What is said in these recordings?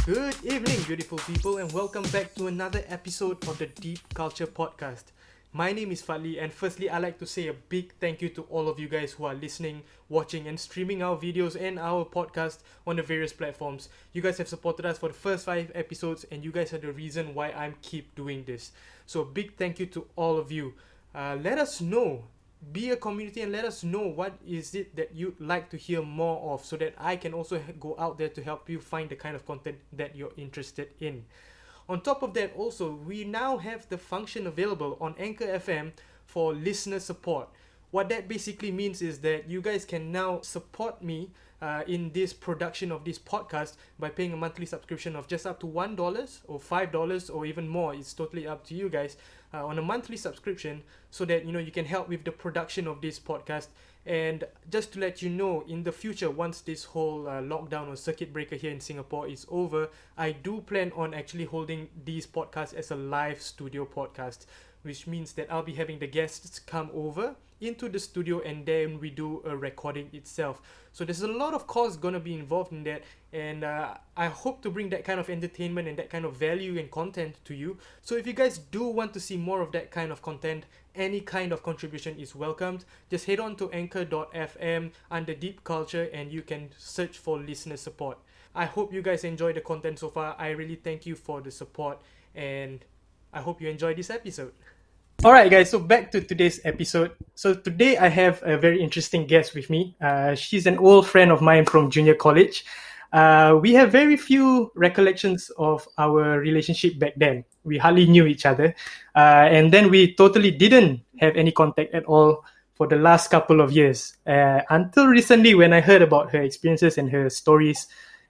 Good evening, beautiful people, and welcome back to another episode of the Deep Culture Podcast. My name is Fadli, and firstly, I'd like to say a big thank you to all of you guys who are listening, watching, and streaming our videos and our podcast on the various platforms. You guys have supported us for the first 5 episodes, and you guys are the reason why I'm keep doing this. So, a big thank you to all of you. Let us know. Be a community and let us know what is it that you'd like to hear more of, so that I can also go out there to help you find the kind of content that you're interested in. On top of that, also, we now have the function available on Anchor FM for listener support. What that basically means is that you guys can now support me in this production of this podcast by paying a monthly subscription of just up to $1 or $5 or even more. It's totally up to you guys on a monthly subscription, so that you can help with the production of this podcast. And just to let you know, in the future, once this whole lockdown or circuit breaker here in Singapore is over, I do plan on actually holding these podcasts as a live studio podcast, which means that I'll be having the guests come over into the studio and then we do a recording itself. So there's a lot of cost gonna be involved in that, and I hope to bring that kind of entertainment and that kind of value and content to you. So if you guys do want to see more of that kind of content, any kind of contribution is welcomed. Just head on to anchor.fm under Deep Culture and you can search for listener support. I hope you guys enjoy the content so far. I really thank you for the support, and I hope you enjoy this episode. Alright guys, so back to today's episode. So today I have a very interesting guest with me. She's an old friend of mine from junior college. We have very few recollections of our relationship back then. We hardly knew each other. And then we totally didn't have any contact at all for the last couple of years. Until recently, when I heard about her experiences and her stories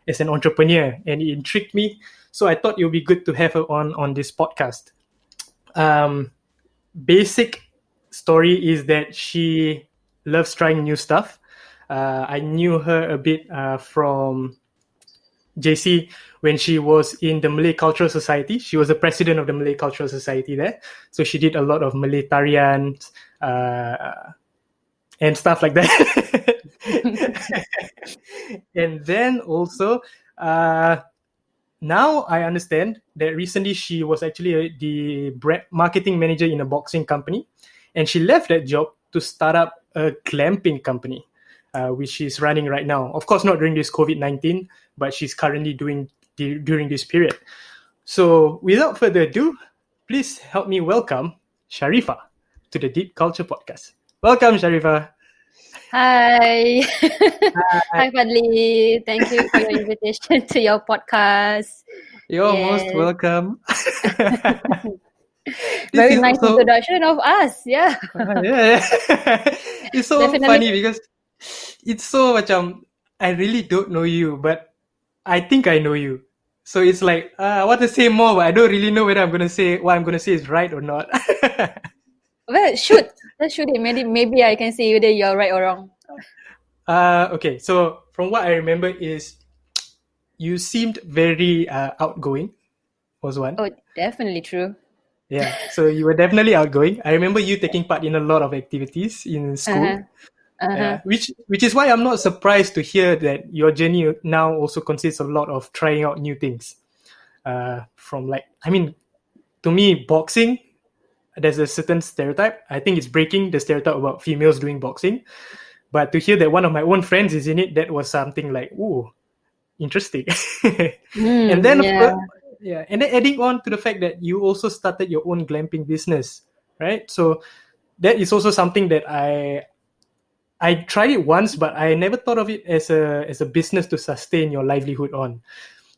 as an entrepreneur, and it intrigued me. So I thought it would be good to have her on this podcast. Basic story is that she loves trying new stuff. I knew her a bit from JC when she was in the Malay Cultural Society. She was the president of the Malay Cultural Society there. So she did a lot of Malay tarians and stuff like that. And then also, now I understand that recently she was actually the brand marketing manager in a boxing company, and she left that job to start up a glamping company, which she's running right now. Of course, not during this COVID-19, but she's currently doing during this period. So without further ado, please help me welcome Sharifah to the Deep Culture Podcast. Welcome, Sharifah. Hi. Hi, Fadli. Thank you for your invitation to your podcast. You're Yes. most welcome. Very is nice also- introduction of us. Yeah. Yeah. It's so Definitely. funny because it's so macam, I really don't know you, but I think I know you. So it's like, I want to say more, but I don't really know whether what I'm gonna say is right or not. Well, shoot. Let's shoot it. Maybe I can say whether you're right or wrong. Okay, so from what I remember is you seemed very outgoing, was one. Oh, definitely true. Yeah, so you were definitely outgoing. I remember you taking part in a lot of activities in school. Which is why I'm not surprised to hear that your journey now also consists of a lot of trying out new things. To me, boxing, there's a certain stereotype. I think it's breaking the stereotype about females doing boxing. But to hear that one of my own friends is in it, that was something like, ooh, interesting. And then, and then adding on to the fact that you also started your own glamping business, right? So that is also something that I tried it once, but I never thought of it as a business to sustain your livelihood on.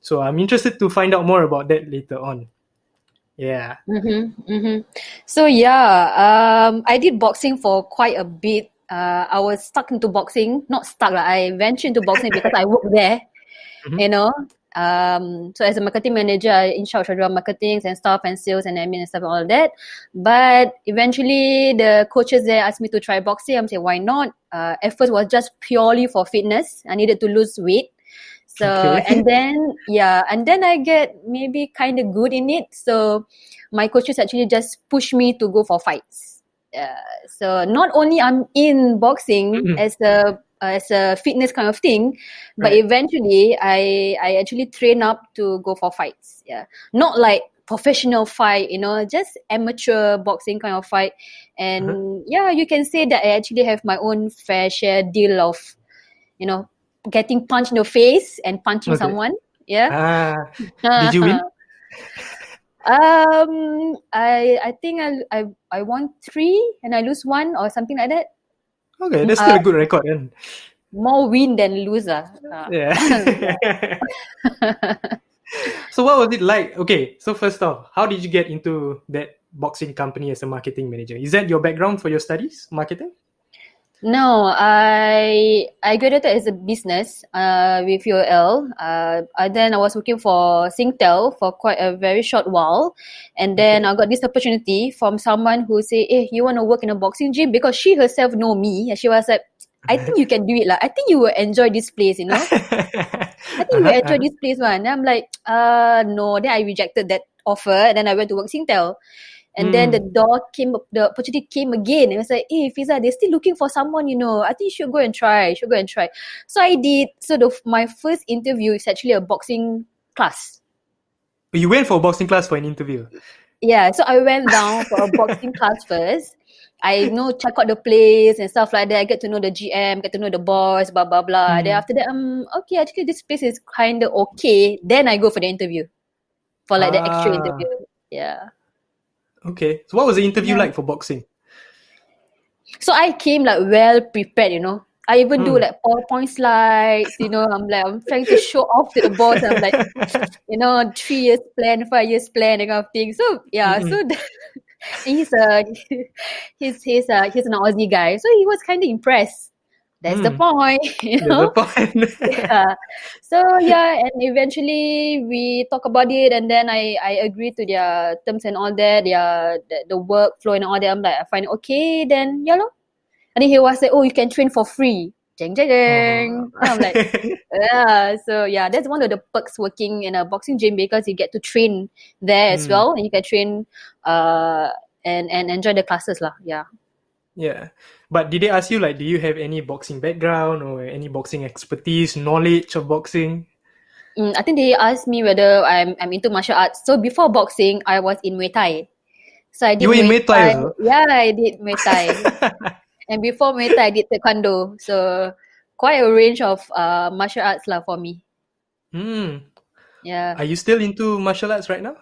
So I'm interested to find out more about that later on. Yeah. So I did boxing for quite a bit. I was stuck into boxing. Not stuck. I ventured into boxing because I worked there. So as a marketing manager, I in charge of marketing and stuff and sales and admin and stuff and all of that. But eventually the coaches there asked me to try boxing. I'm saying, why not? At first it was just purely for fitness. I needed to lose weight. So, and then I get maybe kind of good in it. So my coaches actually just push me to go for fights. So not only I'm in boxing as a as a fitness kind of thing, but Right. eventually I actually train up to go for fights. Yeah, not like professional fight, just amateur boxing kind of fight. Uh-huh. And yeah, you can say that I actually have my own fair share deal of, you know, getting punched in the face and punching Okay. someone. Yeah. Ah, did you win? I think I won 3 and I lose 1 or something like that. Okay, that's still a good record then. More win than lose. Yeah. Yeah. So what was it like? Okay, so first off, how did you get into that boxing company as a marketing manager? Is that your background for your studies, marketing? No, I graduated as a business with UOL. Then I was working for Singtel for quite a very short while, and then Okay. I got this opportunity from someone who said, "Hey, you want to work in a boxing gym?" Because she herself know me, and she was like, "I think you can do it, lah. I think you will enjoy this place, you know. I think you will Uh-huh, enjoy uh-huh. this place, one." And I'm like, no." Then I rejected that offer, and then I went to work Singtel. And then Mm. the opportunity came again. And I was like, hey, Fiza, they're still looking for someone, I think you should go and try. You should go and try. So I did. So my first interview is actually a boxing class. You went for a boxing class for an interview. Yeah, so I went down for a boxing class first. I check out the place and stuff like that. I get to know the GM, get to know the boss, blah blah blah. Then Mm. after that, okay, actually this place is kinda okay. Then I go for the interview. For like the actual Ah, interview. Yeah. okay. So what was the interview Yeah. like for boxing? So I came like well prepared, I even do Mm. like PowerPoint slides, I'm trying to show off to the boss. I'm like, 3 years plan, 5 years plan, that kind of thing. So yeah, Mm-mm. he's he's an Aussie guy, so he was kind of impressed. That's the Mm. point, There's a point. Yeah. So yeah, and eventually we talk about it, and then I agree to their terms and all that, the workflow and all that. I'm like, I find it okay, then yeah, lor. And then he was like, oh, you can train for free. Jeng jeng jeng. Oh. And I'm like, yeah. So yeah, that's one of the perks working in a boxing gym, because you get to train there as Mm. well, and you can train uh and enjoy the classes lah. Yeah. Yeah. But did they ask you, like, do you have any boxing background or any boxing expertise, knowledge of boxing? I think they asked me whether I'm into martial arts. So before boxing, I was in Muay Thai. So I You did were in Muay Muay Thai Thai. also? Yeah, I did Muay Thai. And before Muay Thai, I did Taekwondo. So quite a range of martial arts lah for me. Hmm. Yeah. Are you still into martial arts right now?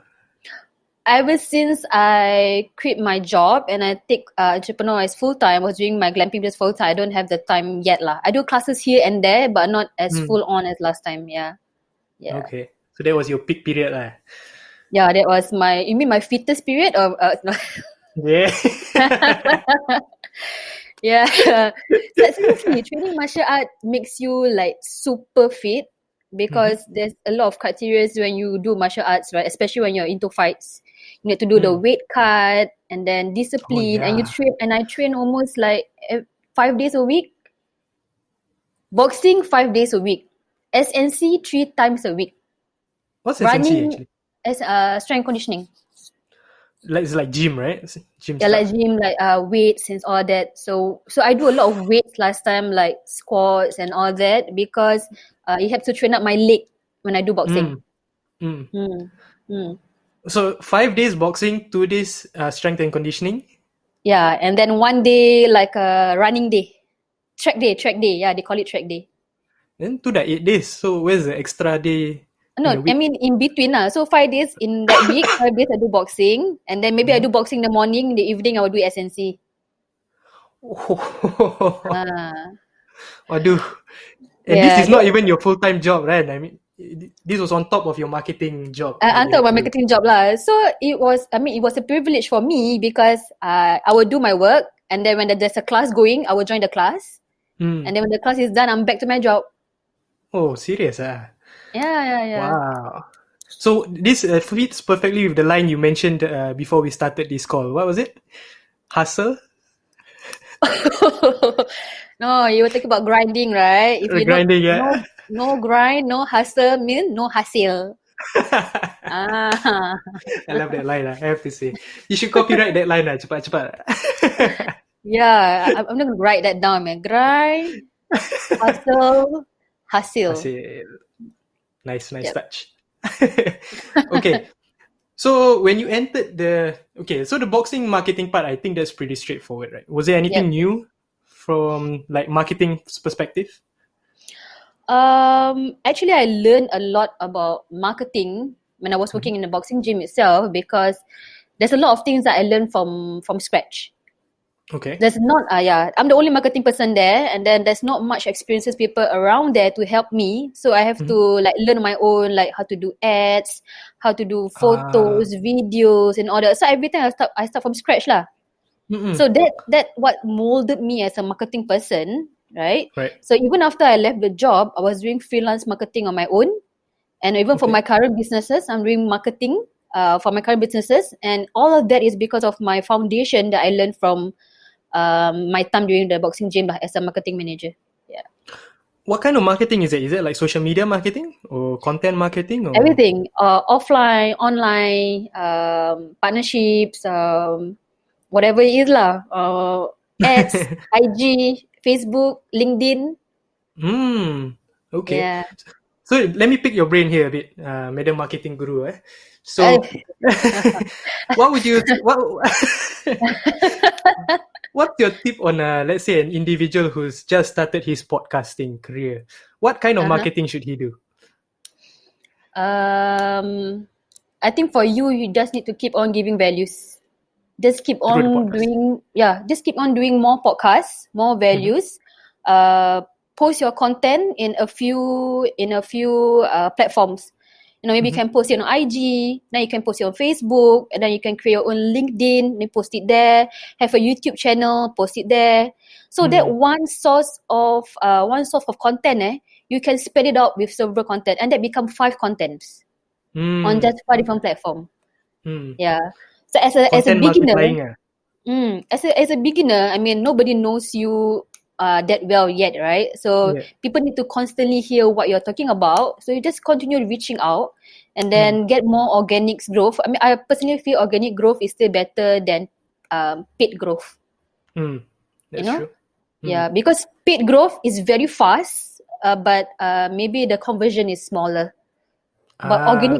Ever since I quit my job and I take entrepreneur as full time, I was doing my glamping business full time. I don't have the time yet lah. I do classes here and there, but not as Hmm. full on as last time. Yeah, yeah, Okay. So that was your peak period lah. yeah. That was my. You mean my fittest period or no? Yeah. Yeah. So seriously, training martial art makes you like super fit, Mhm. because there's a lot of criteria when you do martial arts, right? Especially when you're into fights. You need to do the Mm. weight cut and then Oh discipline, and yeah. I train almost like 5 days a week. Boxing 5 days a week. SNC 3 times a week. What's SNC Running actually? as strength conditioning. Like it's like gym, right? It's gym Yeah, like stuff. gym, like weights and all that. So I do a lot of weights last time, like squats and all that, because it helps to train up my leg when I do boxing. Mm. Mm. Mm. Mm. So 5 days boxing, 2 days strength and conditioning. Yeah, and then one day like a running day. Track day, track day. Yeah, they call it track day. Then to that 8 days. So where's the extra day in No, a I week? mean in between lah. So 5 days in that week, 5 days I do boxing, and then maybe I Mhm. do boxing in the morning, in the evening I will do SNC. Oh, Ah, aduh. And this yeah. is not even your full-time job, right? I mean, this was on top of your marketing job that you Until had my to do. marketing job lah. So it was a privilege for me, because I would do my work, and then when there's a class going, I will join the class, Hmm. and then when the class is done, I'm back to my job. Oh, serious ah? Yeah, yeah, yeah. Wow. So this fits perfectly with the line you mentioned before we started this call. What was it? Hustle? No, you were talking about grinding, right? If you not Grinding, yeah. no grind, no hustle means no hasil. Ah, I love that line. I have to say, you should copyright that line. Cepat, cepat. yeah. I'm not gonna write that down, man. Grind. Hustle, hustle. Hasil. Nice Yep. touch. Okay. So when you entered so the boxing marketing part, I think that's pretty straightforward, right? Was there anything Yep. new from like marketing perspective? Actually, I learned a lot about marketing when I was Mhm. working in the boxing gym itself because there's a lot of things that I learned from scratch. Okay. There's not, I'm the only marketing person there, and then there's not much experienced people around there to help me. So I have to Mhm. like learn on my own, like how to do ads, how to do Ah. photos, videos, and all that. So everything I start from scratch lah. Mm-mm. So that what molded me as a marketing person, right? Right. So even after I left the job, I was doing freelance marketing on my own, and even for my Okay. current businesses, I'm doing marketing for my current businesses, and all of that is because of my foundation that I learned from my time during the boxing gym lah, as a marketing manager. Yeah, What kind of marketing is it? Is it like social media marketing or content marketing or? everything, offline, online, partnerships, whatever it is lah. Ads, IG, Facebook, LinkedIn. Hmm. Okay. Yeah. So let me pick your brain here a bit, Madam Marketing Guru. Uh, So, what would you what what's your tip on let's say an individual who's just started his podcasting career? What kind of uh-huh. marketing should he do? Um, I think for you, you just need to keep on giving values. Just keep Through the on podcast. doing, just keep on doing more podcasts, more Mm-hmm. values. Post your content in a few platforms. Maybe you Mm-hmm. can post it on IG, then you can post it on Facebook, and then you can create your own LinkedIn, then post it there. Have a YouTube channel, post it there. So that Mm. one source of content, you can spread it out with several content, and that become 5 contents on Mm. just 5 different platform. Mm. Yeah. So as a Content beginner, multiplying. as a beginner, I mean, nobody knows you that well yet, right? So Yeah. people need to constantly hear what you're talking about. So you just continue reaching out and Mm. then get more organic growth. I mean, I personally feel organic growth is still better than paid growth. Mm. You That's know, true. yeah, Mm. because paid growth is very fast, but maybe the conversion is smaller. But Ah, okay.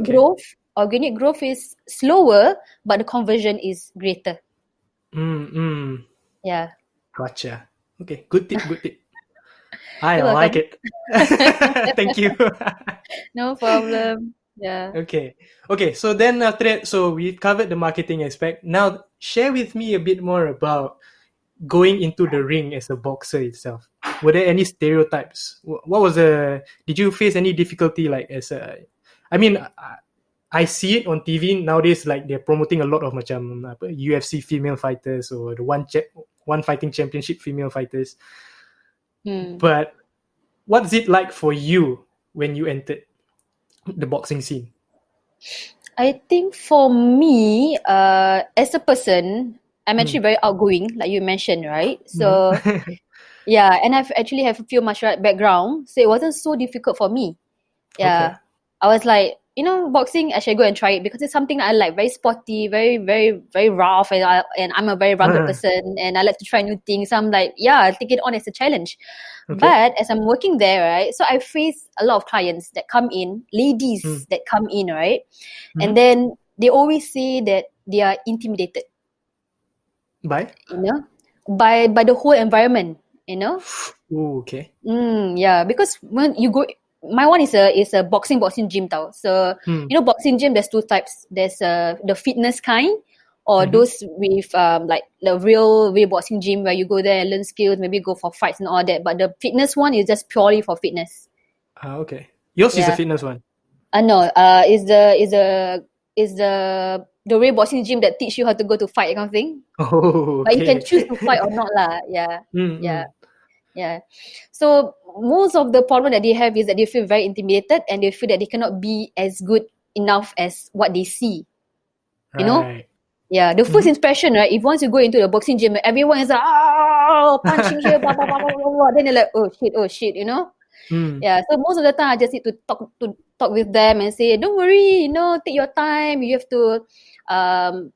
organic growth is slower, but the conversion is greater. Mm. Mm. Yeah, Gotcha. Okay. Good tip. Good tip. I you're like welcome. it. Thank you. No problem. Yeah. Okay. Okay. So then after that, so we've covered the marketing aspect. Now share with me a bit more about going into the ring as a boxer itself. Were there any stereotypes? What was a? Did you face any difficulty like as a? I mean, I see it on TV nowadays. Like they're promoting a lot of macam apa, UFC female fighters or the one fighting championship female fighters. Hmm. But what's it like for you when you entered the boxing scene? I think for me, as a person, I'm Hmm. actually very outgoing, like you mentioned, right? Mhm. So yeah, and I've actually have a few martial art background, so it wasn't so difficult for me. Okay. Yeah, I was like, boxing, I should go and try it because it's something that I like, very sporty, very, very, very rough, and I'm a very rugged person, and I like to try new things. So I'm like, yeah, I'll take it on as a challenge. Okay. But as I'm working there, right, so I face a lot of clients that come in, Hmm. ladies that come in, right, and Mhm. then they always say that they are intimidated, Bye. you know, by the whole environment, you know. Ooh, okay. Yeah, because when you go, my one is a boxing gym tau. So Hmm. boxing gym there's two types. There's the fitness kind, or Mhm. those with like the real boxing gym where you go there and learn skills, maybe go for fights and all that. But the fitness one is just purely for fitness. Ah, okay. Yours is a Yeah. fitness one. No. Is the real boxing gym that teach you how to go to fight kind of thing. Oh, But you can okay. choose to fight or not lah. Yeah. Yeah. Mm-mm. Yeah. So most of the problem that they have is that they feel very intimidated and they feel that they cannot be as good enough as what they see. You know? Right. Yeah. The first Mhm. impression, right? If once you go into the boxing gym, everyone is like, punching here, blah, blah, blah, blah, blah, blah. Then they're like, oh shit, you know? Mm. Yeah. So most of the time I just need to talk with them and say, don't worry, take your time. You have to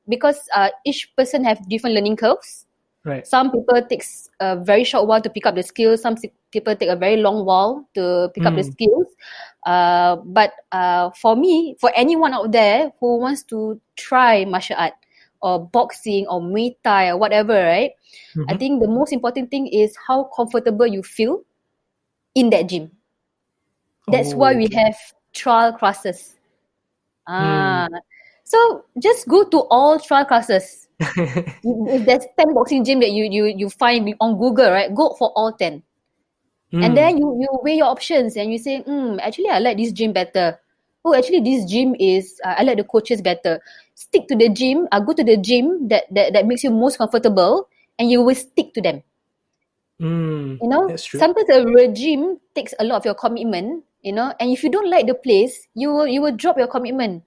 because each person have different learning curves. Right. Some people takes a very short while to pick up the skills. Some people take a very long while to pick up the skills. But for me, for anyone out there who wants to try martial art or boxing or Muay Thai or whatever, right? I think the most important thing is how comfortable you feel in that gym. That's why we have trial classes. So just go to all trial classes. If there's 10 boxing gym that you find on Google, right? Go for all 10. And then you weigh your options and you say, actually I like this gym better. Oh, actually this gym is, I like the coaches better. Stick to the gym, go to the gym that makes you most comfortable, and you will stick to them. You know, That's true. sometimes a regime takes a lot of your commitment, you know, and if you don't like the place, you will drop your commitment.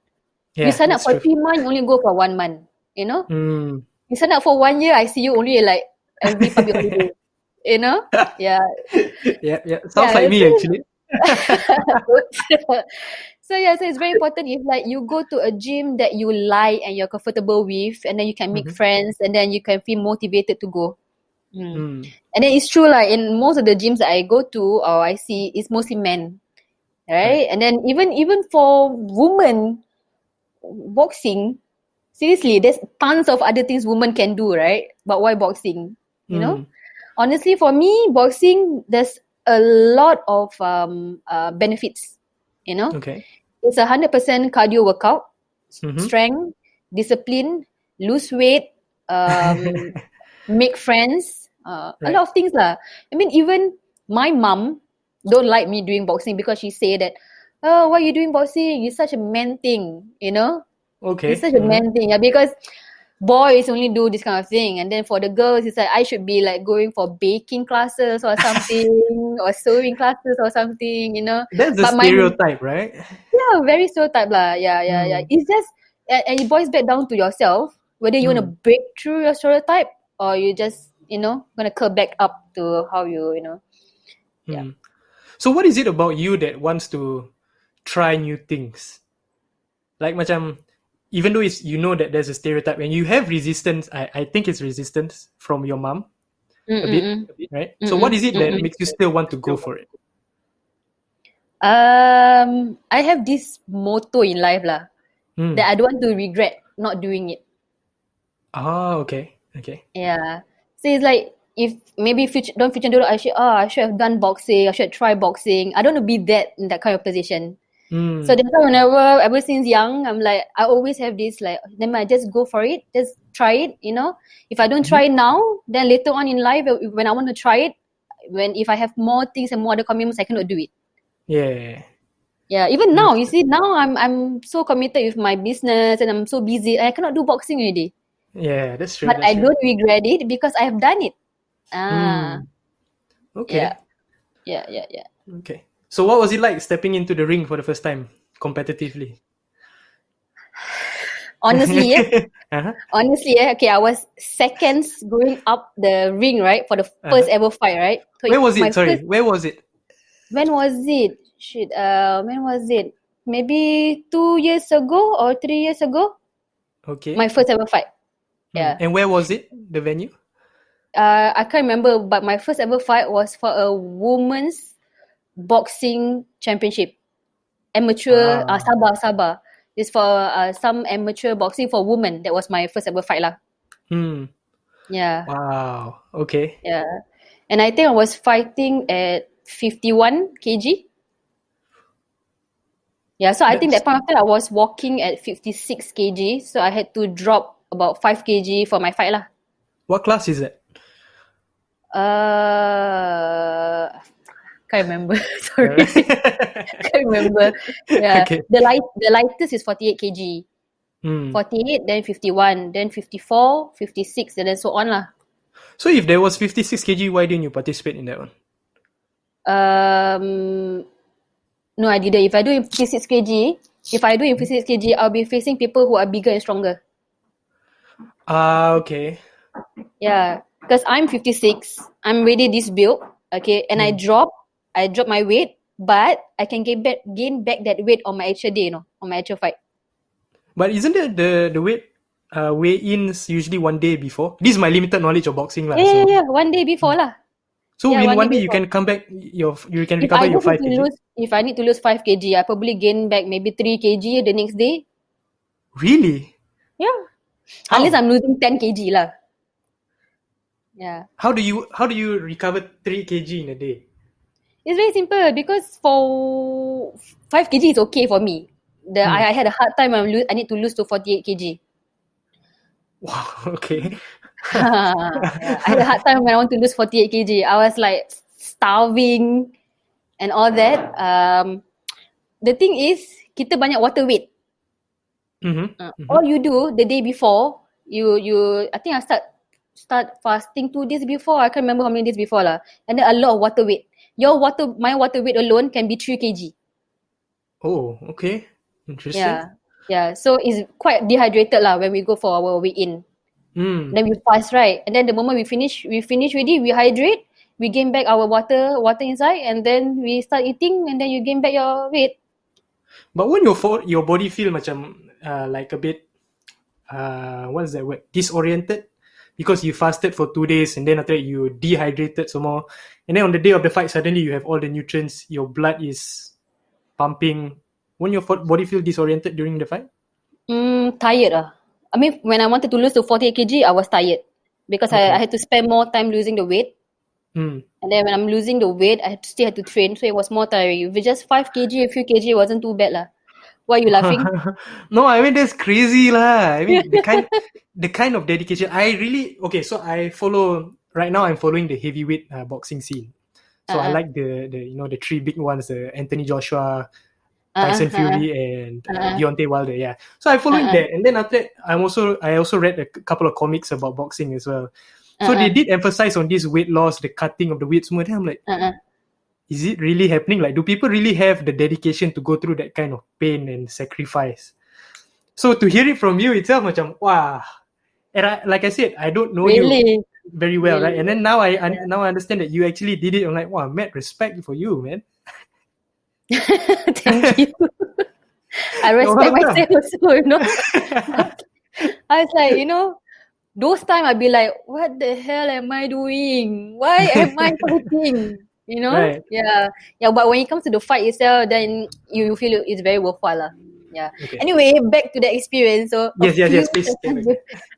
Yeah, You sign up that's for true. 3 months, you only go for 1 month, you know. Mm. You sign up for 1 year, I see you only like every public holiday, you know. Yeah. Yeah. Sounds like me So, actually. so yeah, so it's very important if like you go to a gym that you like and you're comfortable with, and then you can make friends, and then you can feel motivated to go. And then it's true, like in most of the gyms that I go to or I see, it's mostly men, right? And then even for women boxing, seriously, there's tons of other things women can do, right? But why boxing? You know, honestly, for me, boxing, there's a lot of benefits. You know, Okay. it's 100% cardio workout, Mm-hmm. strength, discipline, lose weight, make friends, a Right. lot of things lah. I mean, even my mum don't like me doing boxing because she say that, oh, why you doing boxing? It's such a man thing, you know. Okay. It's such a man thing, yeah, because boys only do this kind of thing, and then for the girls, it's like I should be like going for baking classes or something, or sewing classes or something, you know. That's the But my stereotype, right? yeah, very stereotype lah. Yeah. It's just and it boils back down to yourself whether you want to break through your stereotype or you just, you know, gonna curl back up to how you know. Yeah. So what is it about you that wants to try new things? Like macam, even though it's, you know that there's a stereotype and you have resistance, I think it's resistance from your mom a bit, right? So what is it that makes you still want to go for it? I have this motto in life lah, that I don't want to regret not doing it. Okay. Yeah. So it's like, if maybe future dulu I should have done boxing, I should try boxing. I don't want to be that in that kind of position. So that's why ever since young, I'm like, I always have this like, then I just go for it, just try it, you know. If I don't try it now, then later on in life, when I want to try it, if I have more things and more other commitments, I cannot do it. Yeah. Yeah, even now, you see, now I'm so committed with my business and I'm so busy, I cannot do boxing already. Yeah, that's true. But I don't regret it because I have done it. Okay. Yeah. Okay. So what was it like stepping into the ring for the first time competitively? Honestly, okay, I was seconds going up the ring, right, for the first ever fight, right? So Where was it? Sorry, where was it? When was it? When was it? Maybe 2 years ago or 3 years ago. Okay. My first ever fight. Yeah. And where was it? The venue? I can't remember, but my first ever fight was for a women's boxing championship. Amateur, Sabah. It's for some amateur boxing for women. That was my first ever fight lah. Yeah. Wow. Okay. Yeah. And I think I was fighting at 51 kg. Yeah, so I think that point of time I was walking at 56 kg. So I had to drop about 5 kg for my fight lah. What class is it? Can't remember. Sorry. Can't remember. Yeah. Okay. The lightest is 48 kg. 48, then 51, then 54, 56, and then so on lah. So if there was 56 kg, why didn't you participate in that one? No, I didn't. If I do in 56 kg, I'll be facing people who are bigger and stronger. Okay. Yeah, because I'm 56, I'm already this build, okay, and I drop my weight, but I can gain back that weight on my actual day, on my actual fight. But isn't it the weight weigh-ins usually one day before. This is my limited knowledge of boxing lah. Yeah. One day before lah. So Yeah, in one day one day you before. can come back you can If recover I your just need 5 to kg. lose, if I need to lose 5 kg, I probably gain back maybe 3 kg the next day. Really? Yeah. How? Unless I'm losing 10 kg lah. Yeah. How do you recover 3 kg in a day? It's very simple because for 5 kg is okay for me. I had a hard time. I need to lose to 48 kg. Wow, okay. Yeah, I had a hard time when I want to lose 48 kg. I was like starving and all that. The thing is, kita banyak water weight. All you do the day before, I think I start fasting 2 days before. I can't remember how many days before lah. And then a lot of water weight. My water weight alone can be 3 kg. Oh, okay. Interesting. Yeah. So it's quite dehydrated lah when we go for our weigh-in. Then we fast, right? And then the moment we finish already, we hydrate, we gain back our water inside, and then we start eating, and then you gain back your weight. But when your body feel macam like a bit what's that word? Disoriented? Because you fasted for 2 days and then after that you dehydrated some more. And then on the day of the fight, suddenly you have all the nutrients, your blood is pumping. Won't your body feel disoriented during the fight? Tired lah. I mean, when I wanted to lose to 48 kg, I was tired because I had to spend more time losing the weight. And then when I'm losing the weight, I still had to train, so it was more tiring. If it's just 5 kg, a few kg, it wasn't too bad lah. Why are you laughing? No, I mean that's crazy lah. I mean the kind of dedication. So I follow right now. I'm following the heavyweight boxing scene. So I like the the 3 big ones: the Anthony Joshua, Tyson Fury, and Deontay Wilder. Yeah. So I'm following that, and then after that, I also read a couple of comics about boxing as well. So they did emphasize on this weight loss, the cutting of the weight. Then I'm like, is it really happening? Like, do people really have the dedication to go through that kind of pain and sacrifice? So to hear it from you itself, macam wow. And like I said, I don't know you very well, right? And then now I understand that you actually did it. I'm like, wow, mad respect for you, man. Thank you. I respect myself also, you know. I was like, those times I'd be like, what the hell am I doing? Why am I fighting? You know? Right. Yeah. But when it comes to the fight itself, then you feel it's very worthwhile. Yeah. Okay. Anyway, back to the experience. So yes, please.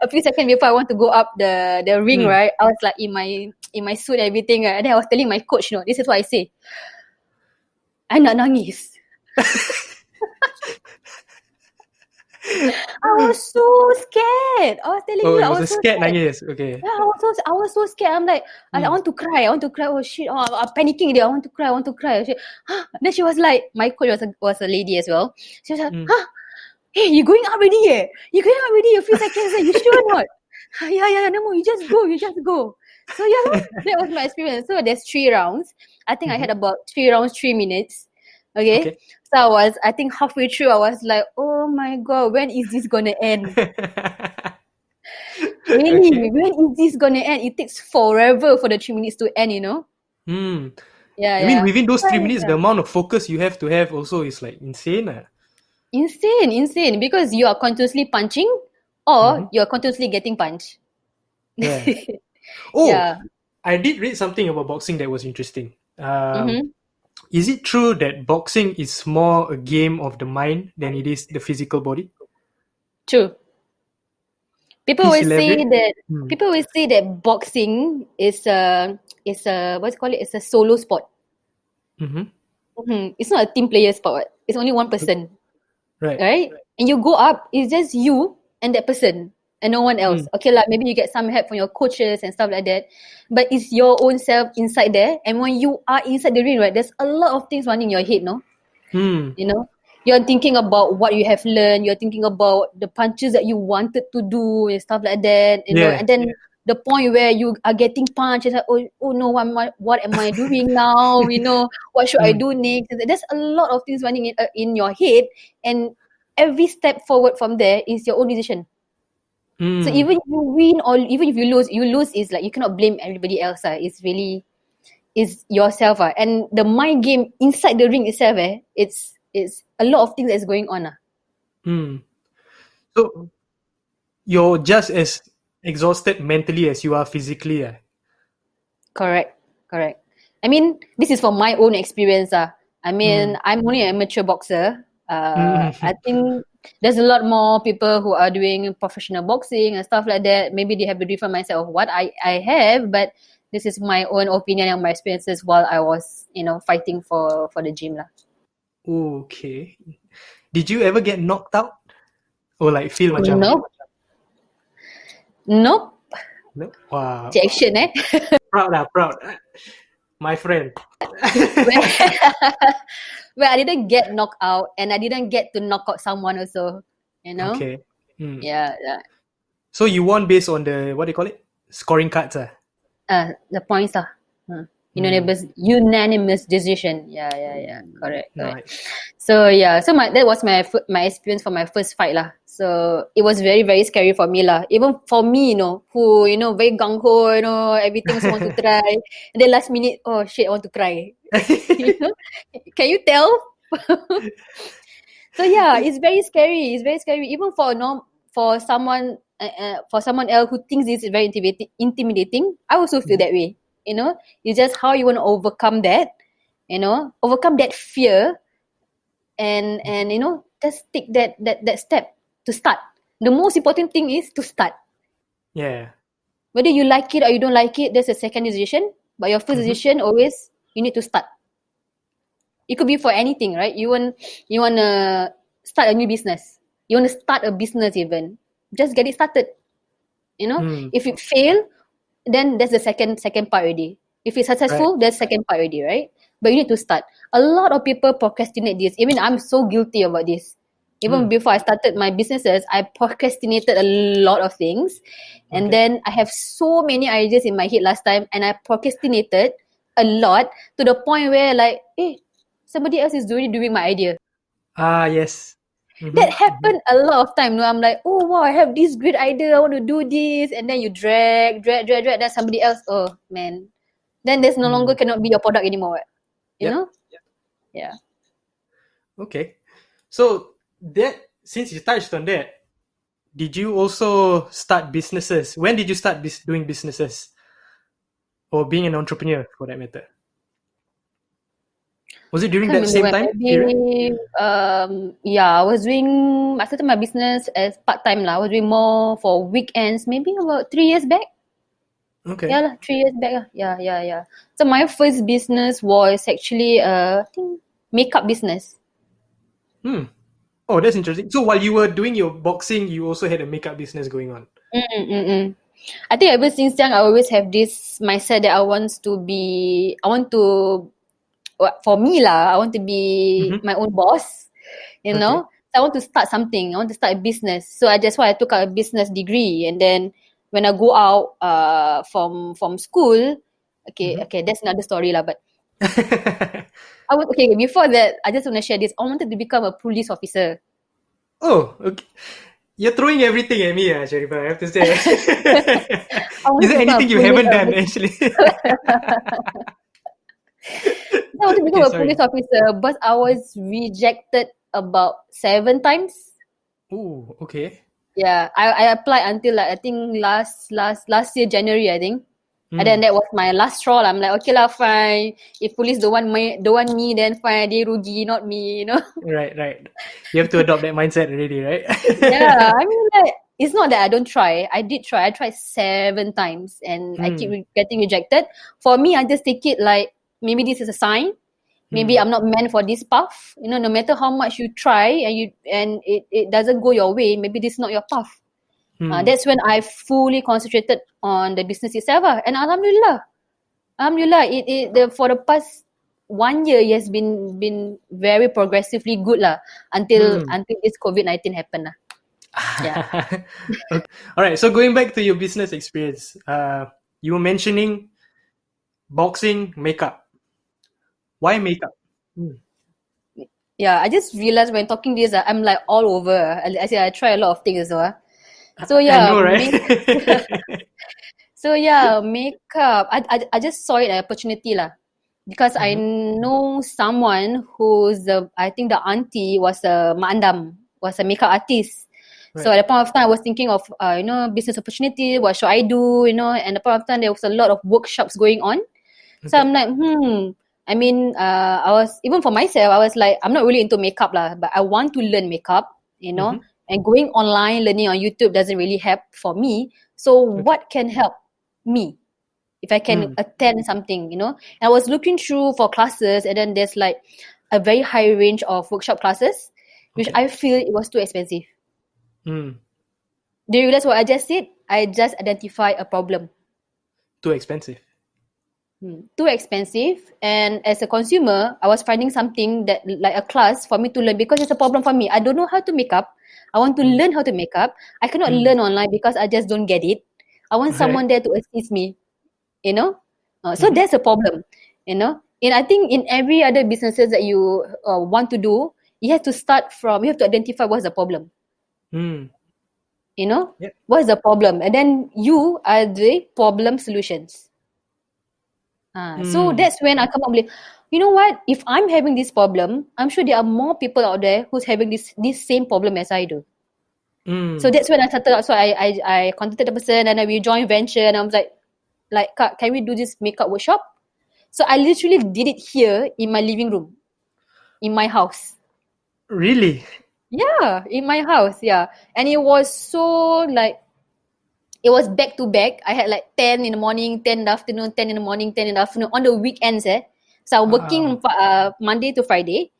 A few seconds before I want to go up the ring, right? I was like in my suit and everything, right? And then I was telling my coach, this is what I say. I nak nangis. I was so scared. I was telling you, I was so scared. Nangis. Okay. Yeah, I was so scared. I'm like, I want to cry. Oh shit! Oh, I'm panicking there. I want to cry. Then she was like, my coach was a lady as well. She was like, hey, you going up already? You going up already? A few seconds. You sure or not? Yeah. No more. You just go. So yeah, that was my experience. So there's 3 rounds. I think I had about 3 rounds, 3 minutes. Okay. So I think halfway through, I was like, oh my God, when is this gonna end? Really? When is this gonna end? It takes forever for the 3 minutes to end, Yeah. I mean, within those 3 minutes, the amount of focus you have to have also is like insane. Insane. Because you are continuously punching or you are continuously getting punched. Yeah. I did read something about boxing that was interesting. Is it true that boxing is more a game of the mind than it is the physical body? True. People always say that boxing is a what's it called? It's a solo sport. It's not a team player sport. It's only one person. Right? And you go up, it's just you and that person and no one else. Okay lah, maybe you get some help from your coaches and stuff like that. But it's your own self inside there. And when you are inside the ring, right, there's a lot of things running in your head, no? You're thinking about what you have learned. You're thinking about the punches that you wanted to do and stuff like that. You know, and then the point where you are getting punched, it's like, oh no, what am I doing now? What should I do next? There's a lot of things running in your head, and every step forward from there is your own decision. So even if you win or even if you lose is like you cannot blame everybody else. It's really is yourself. And the mind game inside the ring itself, it's a lot of things that's going on. So you're just as exhausted mentally as you are physically. Correct. I mean, this is from my own experience. I mean, Mm. I'm only an amateur boxer. I Mm. think there's a lot more people who are doing professional boxing and stuff like that. Maybe they have a different mindset of what I have, but this is my own opinion and my experiences while I was, fighting for the gym lah. Okay. Did you ever get knocked out? Or like feel macam, Nope. Nope. no? Wow. Rejection, eh? Proud. My friend. where, where I didn't get knocked out and I didn't get to knock out someone also, you know? Okay. Mm. Yeah. So you won based on the, what do you call it? Scoring cards. The points lah. Mm. Unanimous decision. Yeah. Correct. Nice. So yeah, so that was my experience for my first fight lah. So it was very very scary for me lah. Even for me, who very gung ho, everything so want to try. And then last minute, oh shit, I want to cry. You know? Can you tell? So yeah, it's very scary. It's very scary. Even for someone else who thinks this is very intimidating, I also feel that way. It's just how you want to overcome that. Overcome that fear, and just take that step to start. The most important thing is to start. Yeah. Whether you like it or you don't like it, that's a second decision. But your first decision always, you need to start. It could be for anything, right? You want to start a new business. You want to start a business even. Just get it started. If it fail, then that's the second part already. If it's successful, that's second part already, right? But you need to start. A lot of people procrastinate this. Even I'm so guilty about this. Even before I started my businesses, I procrastinated a lot of things. And then I have so many ideas in my head last time, and I procrastinated a lot to the point where somebody else is already doing my idea. Yes. That happened a lot of time. I'm like, oh wow, I have this great idea. I want to do this, and then you drag. Then somebody else, oh man, then there's no longer cannot be your product anymore. You know? Yeah. Okay. So since you touched on that, did you also start businesses? When did you start doing businesses? Or being an entrepreneur, for that matter? Was it during that same time period? I started my business as part-time lah. I was doing more for weekends, maybe about 3 years back. Okay. Yeah lah, 3 years back lah. Yeah. So my first business was actually I think makeup business. Oh, that's interesting. So while you were doing your boxing, you also had a makeup business going on. I think ever since young, I always have this mindset that I want to be my own boss, you know. So I want to start something. I want to start a business. So that's why I took out a business degree. And then when I go out from school, okay, that's another story lah. But before that, I just want to share this. I wanted to become a police officer. Oh, okay. You're throwing everything at me, Sharifah, I have to say. Is there anything you haven't done, actually? I want to become a police officer, but I was rejected about 7 times. Oh, okay. Yeah, I applied until I think last year January, I think. And then that was my last straw. I'm like, okay lah, fine. If police don't want me, then fine. They rugi, not me, you know. Right. You have to adopt that mindset already, right? Yeah, I mean, it's not that I don't try. I did try. I tried 7 times, and I keep getting rejected. For me, I just take it like maybe this is a sign. Maybe I'm not meant for this path. You know, no matter how much you try and it doesn't go your way, maybe this is not your path. That's when I fully concentrated on the business itself. And Alhamdulillah, for the past 1 year, it has been very progressively good lah until this COVID-19 happened lah. Yeah. Okay. All right. So going back to your business experience, you were mentioning boxing, makeup. Why makeup? Yeah, I just realized when talking this, I'm like all over. I try a lot of things as well. So yeah, I know, right? Makeup. I just saw it as an opportunity lah, because I know someone who's I think the auntie was a mak andam, was a makeup artist. So Right. at the point of time, I was thinking of, business opportunity. What should I do? And at the point of time, there was a lot of workshops going on. So Okay. I'm like, I mean, I was, even for myself, I was like, I'm not really into makeup lah, but I want to learn makeup, Mm-hmm. and going online, learning on YouTube doesn't really help for me. So Okay. what can help me if I can Mm. attend something? And I was looking through for classes, and then there's like a very high range of workshop classes, which Okay. I feel it was too expensive. Mm. Do you realize what I just said? I just identified a problem. Too expensive. Too expensive, and as a consumer I was finding something that like a class for me to learn, because it's a problem for me. I don't know how to make up. I want to Mm. learn how to make up. I cannot Mm. learn online because I just don't get it. I want Right. someone there to assist me, you know so Mm-hmm. that's a problem. And I think in every other businesses that you want to do, you have to identify what's the problem. Mm. you know Yeah. what's the problem, and then you are the problem solutions. So Mm. that's when I come up with, you know what? If I'm having this problem, I'm sure there are more people out there who's having this same problem as I do. So Mm. that's when I started out. So I contacted the person, and then we joined venture, and I was like, Kak, can we do this makeup workshop? So I literally did it here in my living room, in my house. Really? Yeah, in my house. Yeah, and it was so like, it was back to back. I had like 10 in the morning, 10 in the afternoon, 10 in the morning, 10 in the afternoon on the weekends. So I'm Ah. working Monday to Friday,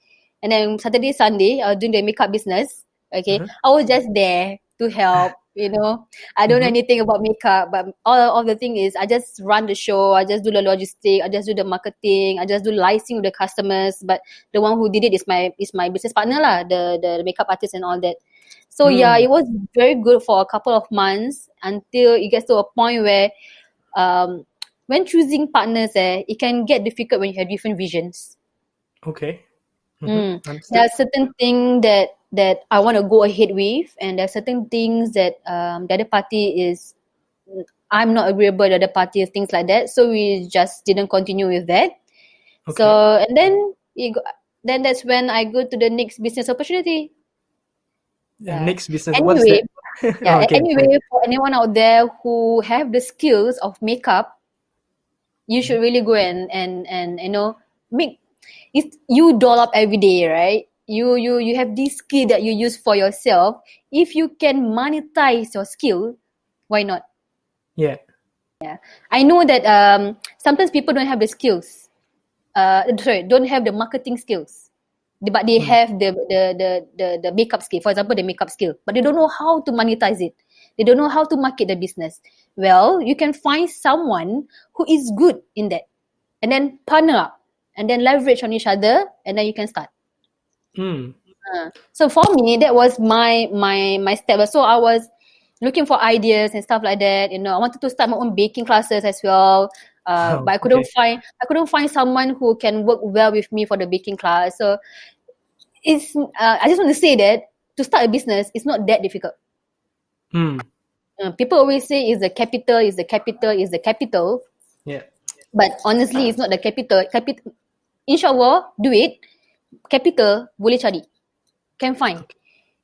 and then Saturday, Sunday, I was doing the makeup business. Okay, Uh-huh. I was just there to help. I don't know Mm-hmm. anything about makeup, but all of the thing is, I just run the show. I just do the logistic. I just do the marketing. I just do licensing with the customers. But the one who did it is my business partner lah, the makeup artist and all that. So yeah, Mm. it was very good for a couple of months until it gets to a point where, um, when choosing partners, it can get difficult when you have different visions. Okay. Mm-hmm. There Understood. are certain things that I want to go ahead with, and there are certain things that the other party is, I'm not agreeable with the other party, things like that. So we just didn't continue with that. Okay. So and then that's when I go to the next business opportunity. Yeah. Next business. What's Anyway, that? Yeah, Okay. Sorry. anyway, for anyone out there who have the skills of makeup, you should really go and make it. You doll up every day, right? You have this skill that you use for yourself. If you can monetize your skill, why not? Yeah. I know that sometimes people don't have the skills. Don't have the marketing skills, but they Mm. have the makeup skill. For example, the makeup skill, but they don't know how to monetize it. They don't know how to market the business. Well, you can find someone who is good in that, and then partner up, and then leverage on each other, and then you can start. Mm. So for me, that was my step. So I was looking for ideas and stuff like that. I wanted to start my own baking classes as well. But Wow. I couldn't Okay. find I couldn't find someone who can work well with me for the baking class. So I just want to say that to start a business is not that difficult. Mm. People always say is the capital, is the capital, is the capital. Yeah. But honestly, it's not the capital. InsyaAllah, duit, capital boleh cari, can find.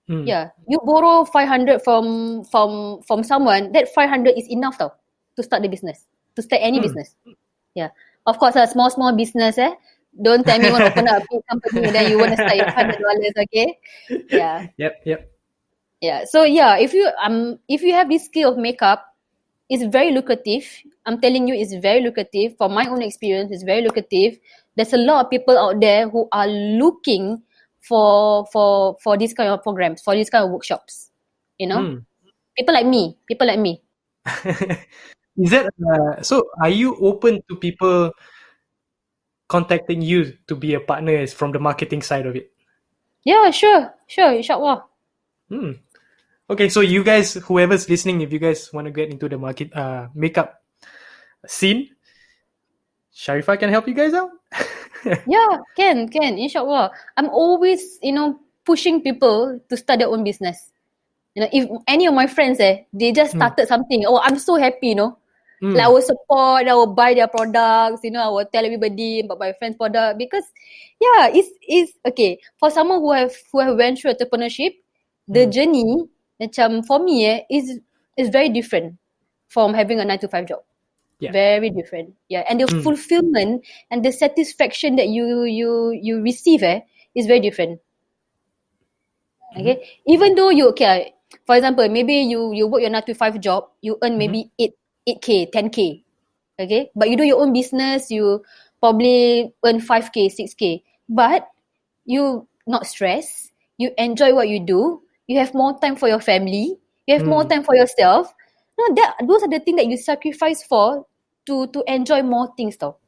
Mm. Yeah, you borrow 500 from someone. That 500 is enough tau to start the business, to start any Mm. business. Yeah, of course, a small business. Don't tell me you want to open up a big company and then you want to start with $100. Okay, yeah, Yep. Yep. yeah. So yeah, if you have this skill of makeup, it's very lucrative. I'm telling you, it's very lucrative. From my own experience, it's very lucrative. There's a lot of people out there who are looking for this kind of programs, for this kind of workshops. You know, Mm. people like me, people like me. Is that so? Are you open to people contacting you to be a partner is from the marketing side of it? Yeah, sure, inshallah. Hmm. Okay, so you guys, whoever's listening, if you guys want to get into the makeup scene, Sharifah can help you guys out. Yeah, can, inshallah. I'm always, pushing people to start their own business. If any of my friends, they just Mm. started something. Oh, I'm so happy. Like I Mm. will support, I will buy their products, I will tell everybody about my friend's product, because yeah, it's okay. For someone who have went through entrepreneurship, the Mm. journey macam for me is very different from having a 9 to 5 job. Yeah. Very different. Yeah. And the fulfillment and the satisfaction that you receive is very different. Okay. Even though for example, maybe you work your 9 to 5 job, you earn maybe 8k, 10k. Okay. But you do your own business, you probably earn 5k, 6k. But you not stressed, you enjoy what you do, you have more time for your family, you have more time for yourself. No, those are the things that you sacrifice for to enjoy more things though.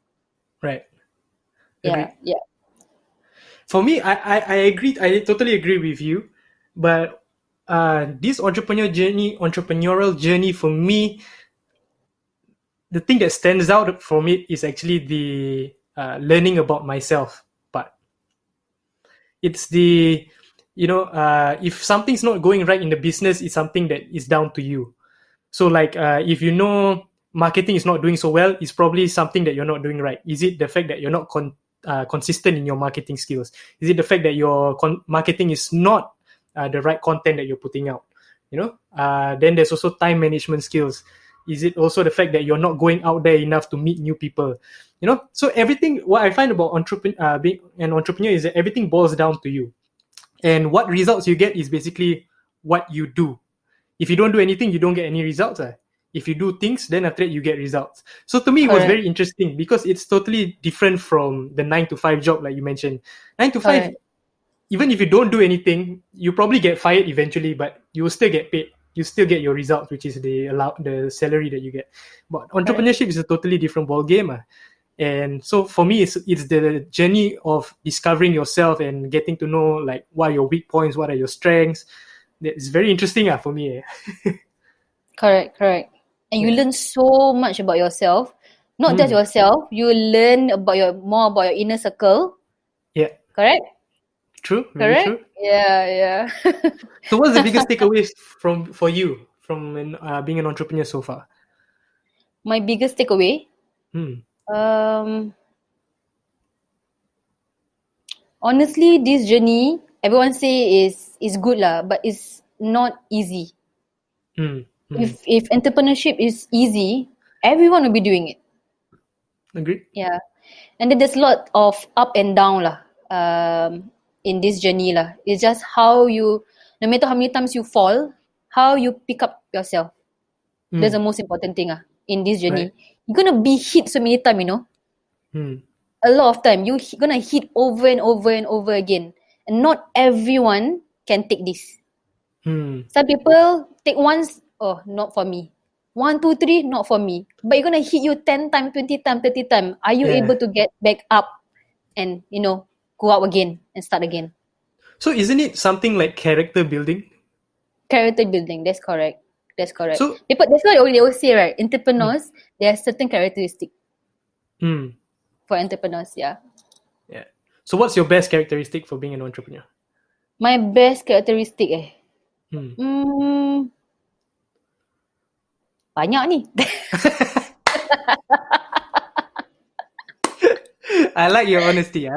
Right. Yeah, Agreed. yeah. For me, I agree. I totally agree with you. But this entrepreneurial journey for me, the thing that stands out from it is actually the learning about myself part. It's the, if something's not going right in the business, it's something that is down to you. So like if you know marketing is not doing so well, it's probably something that you're not doing right. Is it the fact that you're not consistent in your marketing skills? Is it the fact that your marketing is not the right content that you're putting out? Then there's also time management skills. Is it also the fact that you're not going out there enough to meet new people? So everything, what I find about being an entrepreneur is that everything boils down to you. And what results you get is basically what you do. If you don't do anything, you don't get any results. If you do things, then after that you get results. So to me, it was Correct. very interesting because it's totally different from the 9 to 5 job, like you mentioned. 9 to 5, Correct. even if you don't do anything, you probably get fired eventually, but you will still get paid. You still get your results, which is the salary that you get. But entrepreneurship is a totally different ball game. And so for me, it's the journey of discovering yourself and getting to know like what are your weak points, what are your strengths. It's very interesting for me. Correct. And you learn so much about yourself. Not just yourself, you learn more about your inner circle. Yeah. Correct? True. Very Correct? true. Yeah. So what's the biggest takeaways for you from being an entrepreneur so far? My biggest takeaway, honestly, this journey, everyone say is good lah, but it's not easy. If entrepreneurship is easy, everyone will be doing it. Agreed. Yeah. And then there's a lot of up and down lah, in this journey lah. It's just how you, no matter how many times you fall, how you pick up yourself. That's the most important thing in this journey. Right. You're gonna be hit so many times, A lot of time. You're gonna hit over and over and over again. And not everyone can take this. Some people take once, oh, not for me. 1, 2, 3, not for me. But you're gonna hit you 10 times, 20 times, 30 times. Are you able to get back up and, go out again and start again? So isn't it something like character building? Character building, that's correct. So People, that's why they always say, right? Entrepreneurs, there are certain characteristics for entrepreneurs, yeah. Yeah. So what's your best characteristic for being an entrepreneur? My best characteristic banyak ni. I like your honesty.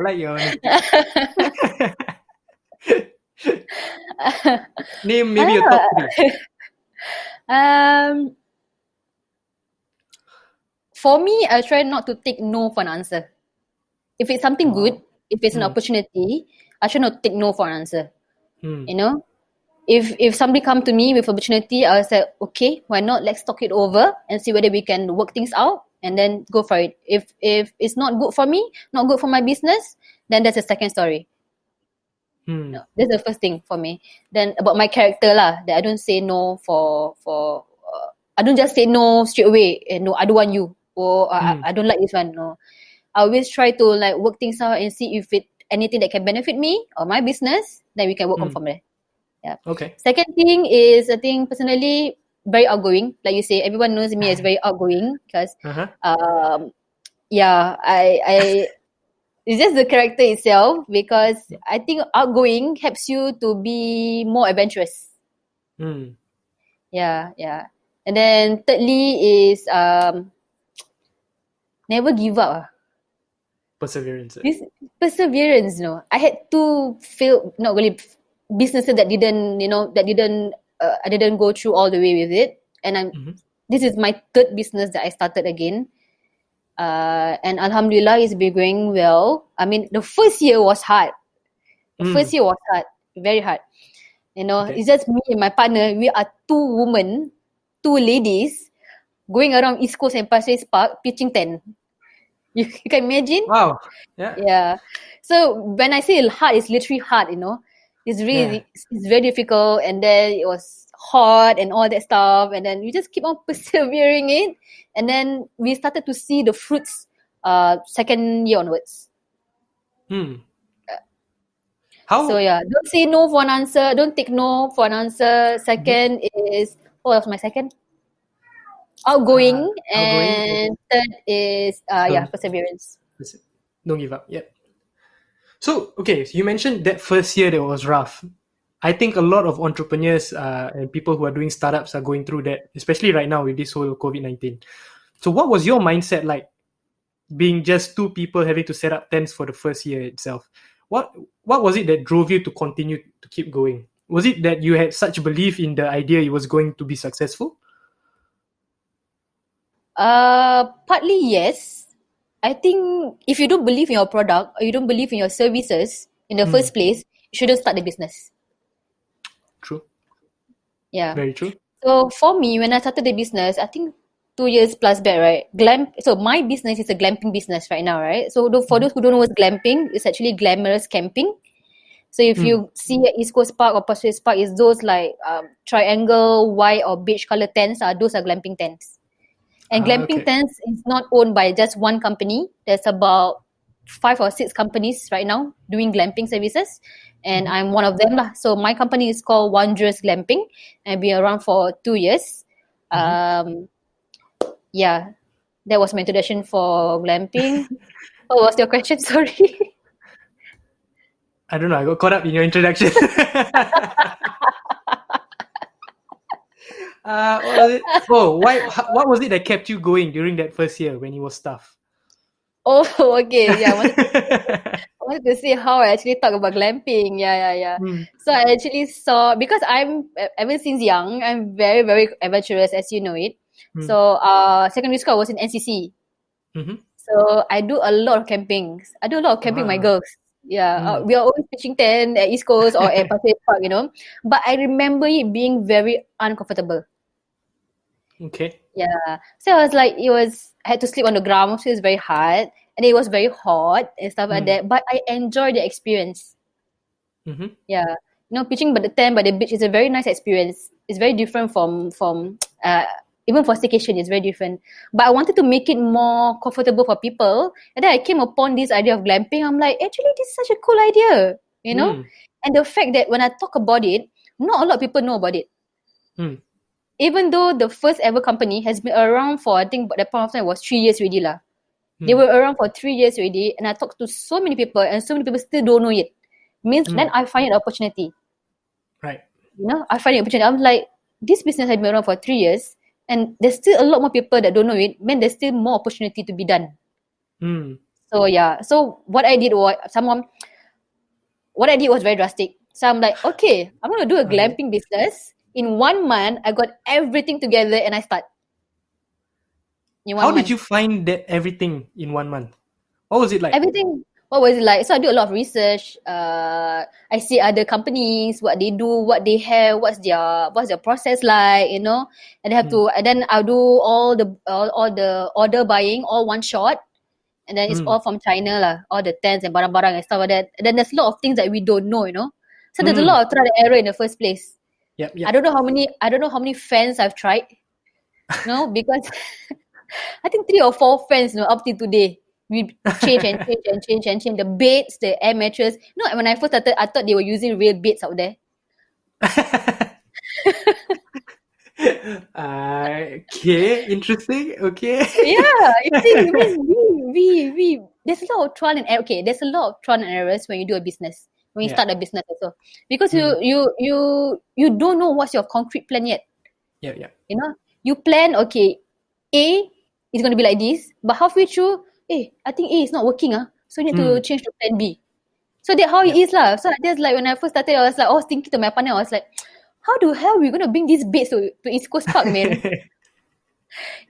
Name maybe your top 3. For me, I try not to take no for an answer. If it's something good, if it's an opportunity, I try not to take no for an answer. If somebody come to me with opportunity, I'll say, okay, why not? Let's talk it over and see whether we can work things out and then go for it. If it's not good for me, not good for my business, then that's a second story. No, that's the first thing for me. Then about my character lah, that I don't say no for I don't just say no straight away. No, I don't want you. Or I don't like this one. No, I always try to like work things out and see if it anything that can benefit me or my business. Then we can work on from there. Yeah. Okay. Second thing is, I think personally very outgoing. Like you say, everyone knows me as very outgoing because I it's just the character itself, because I think outgoing helps you to be more adventurous. Yeah. And then thirdly is never give up. Perseverance. Perseverance, I had two failed, not really businesses that didn't I didn't go through all the way with it. And Mm-hmm. this is my third business that I started again. And Alhamdulillah, it's been going well. I mean, the first year was hard. Very hard. Okay. It's just me and my partner. We are two women, two ladies, going around East Coast and Pasir Ris Park pitching tent. You can imagine? Wow. Yeah. Yeah. So when I say hard, it's literally hard, It's Yeah. really, it's very difficult. And then it was hot and all that stuff. And then we just keep on persevering it. And then we started to see the fruits second year onwards. Hmm. So How? yeah, don't say no for an answer. Don't take no for an answer. Mhm. Second is, what was my second? Uh, Outgoing. outgoing. And third is, Don't perseverance. don't give up. Yeah. So okay, so you mentioned that first year that was rough. I think a lot of entrepreneurs and people who are doing startups are going through that, especially right now with this whole COVID-19. So what was your mindset like, being just two people having to set up tents for the first year itself? What was it that drove you to continue to keep going? Was it that you had such belief in the idea it was going to be successful? Partly yes. I think if you don't believe in your product or you don't believe in your services in the Hmm. first place, you shouldn't start the business. True. Yeah. Very true. So for me, when I started the business, I think 2 years plus back, right? So my business is a glamping business right now, right? So for Mhm. those who don't know what's glamping, it's actually glamorous camping. So if Hmm. you see at East Coast Park or Pasir Ris Park, is those like triangle, white or beige color tents. Those are glamping tents. And glamping Okay. tents is not owned by just one company. There's about 5 or 6 companies right now doing glamping services, and Mhm. I'm one of them lah. So my company is called Wondrous Glamping, and been around for 2 years. Mhm. Um, yeah, that was my introduction for glamping. What was your question? Sorry. I don't know. I got caught up in your introduction. What was it? Oh, what was it that kept you going during that first year when it was tough? Oh, okay. Yeah, I wanted to see how I actually talk about glamping. Yeah. Hmm. So I actually saw, because I'm ever since young, I'm very, very adventurous, as you know it. Hmm. So secondary school I was in NCC. Mhm. So I do a lot of camping. I do a lot of camping with my Ah. girls. Yeah, Hmm. we are always pitching tent at East Coast or at Pasir Ris Park. But I remember it being very uncomfortable. Okay. Yeah. So I was like, I had to sleep on the ground, so it was very hard. And it was very hot and stuff like Hmm. that. But I enjoyed the experience. Mhm. Yeah. Pitching by the tent, by the beach is a very nice experience. It's very different from even for staycation, it's very different. But I wanted to make it more comfortable for people. And then I came upon this idea of glamping. I'm like, actually, this is such a cool idea, you know? Hmm. And the fact that when I talk about it, not a lot of people know about it. Hmm. Even though the first ever company has been around for, I think, at that point of time was 3 years already lah. They Hmm. were around for 3 years already, and I talked to so many people, and so many people still don't know it. Means Hmm. then I find an opportunity. Right. I find an opportunity. I'm like, this business has been around for 3 years, and there's still a lot more people that don't know it. Man, there's still more opportunity to be done. Hmm. So yeah. So what I did was very drastic. So I'm like, okay, I'm gonna do a Okay. glamping business. In 1 month, I got everything together and I start in How one did month. you find that everything in 1 month? What was it like? Everything. What was it like? So I do a lot of research. I see other companies, what they do, what they have, what's their process like, and they have Hmm. to. And then I'll do all the order buying all one shot, and then it's Hmm. all from China lah. All the tents and barang-barang and stuff like that. And then there's a lot of things that we don't know. So there's a Hmm. lot of trial and error in the first place. Yep. I Yep. don't know how many. I don't know how many fans I've tried. Because I think 3 or 4 fans, up till today. We change and change and change and change the beds, the air mattress. When I first started, I thought they were using real beds out there. Okay. Interesting. Okay. Yeah, you see, I mean, we there's a lot of trial and error. Okay, there's a lot of trial and errors when you do a business, when you Yeah. start a business also, because Hmm. you don't know what's your concrete plan yet. Yeah. Yeah. You plan, okay, A is going to be like this, but halfway through, I think A is not working, so you need to Hmm. change to plan B. So that's how it Yep. is lah. So that's like when I first started, I was like, I was thinking to my partner, I was like, how the hell are we gonna bring these beds to East Coast Park, man?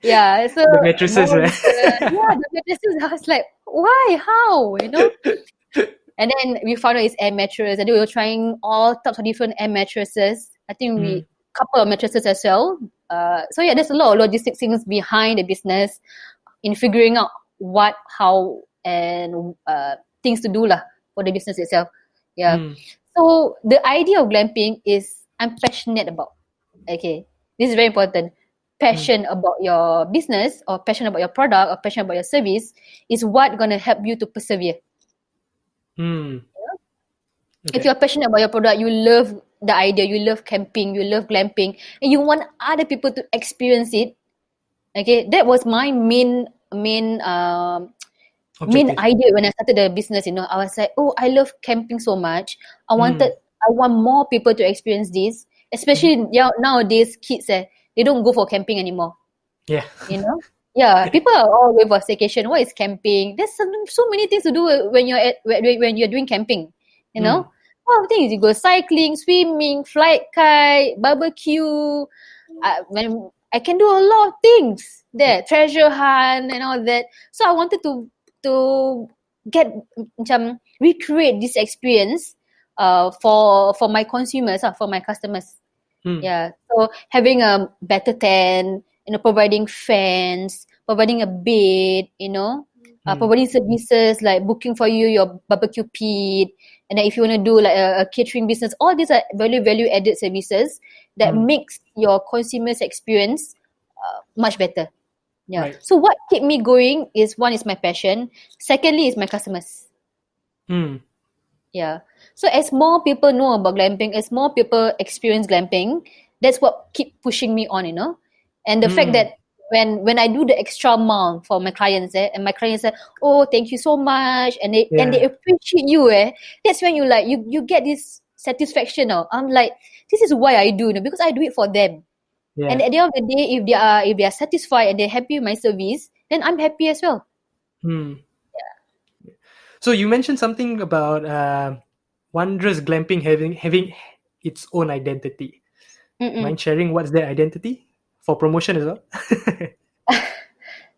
Yeah, so The mattresses, more right? the mattresses. I was like, why? How? And then we found out it's air mattress, and then we were trying all types of different air mattresses. I think we couple of mattresses as well. So yeah, there's a lot of logistics things behind the business in figuring out what, how, and things to do lah for the business itself. Yeah. So the idea of glamping is I'm passionate about. Okay, this is very important. Passion about your business, or passion about your product, or passion about your service is what gonna help you to persevere. If Okay. you're passionate about your product, you love the idea, you love camping, you love glamping, and you want other people to experience it. Okay, that was my main Objective. idea when I started the business. I was like, oh, I love camping so much. I want more people to experience this, especially nowadays kids they don't go for camping anymore. Yeah. Yeah, people are all going for staycation. What is camping? There's so many things to do when you're doing camping. All of things, you go cycling, swimming, flight kite, barbecue. When I can do a lot of things there, treasure hunt and all that. So I wanted to get recreate this experience for my consumers, for my customers. Yeah. So having a better tent, providing fans, providing a bed, providing services like booking for you your barbecue pit, and then if you want to do like a catering business, all these are value added services that makes your consumers experience much better. Yeah. Right. So what kept me going is, one is my passion, secondly is my customers. Yeah. So as more people know about glamping, as more people experience glamping, that's what keep pushing me on, And the fact that when I do the extra mile for my clients, and my clients say, oh, thank you so much, and they appreciate you, that's when you get this satisfaction. I'm like, this is why I do, because I do it for them. Yeah. And at the end of the day, if they are satisfied and they're happy with my service, then I'm happy as well. So you mentioned something about Wondrous Glamping having its own identity. Mind sharing what's their identity for promotion as well?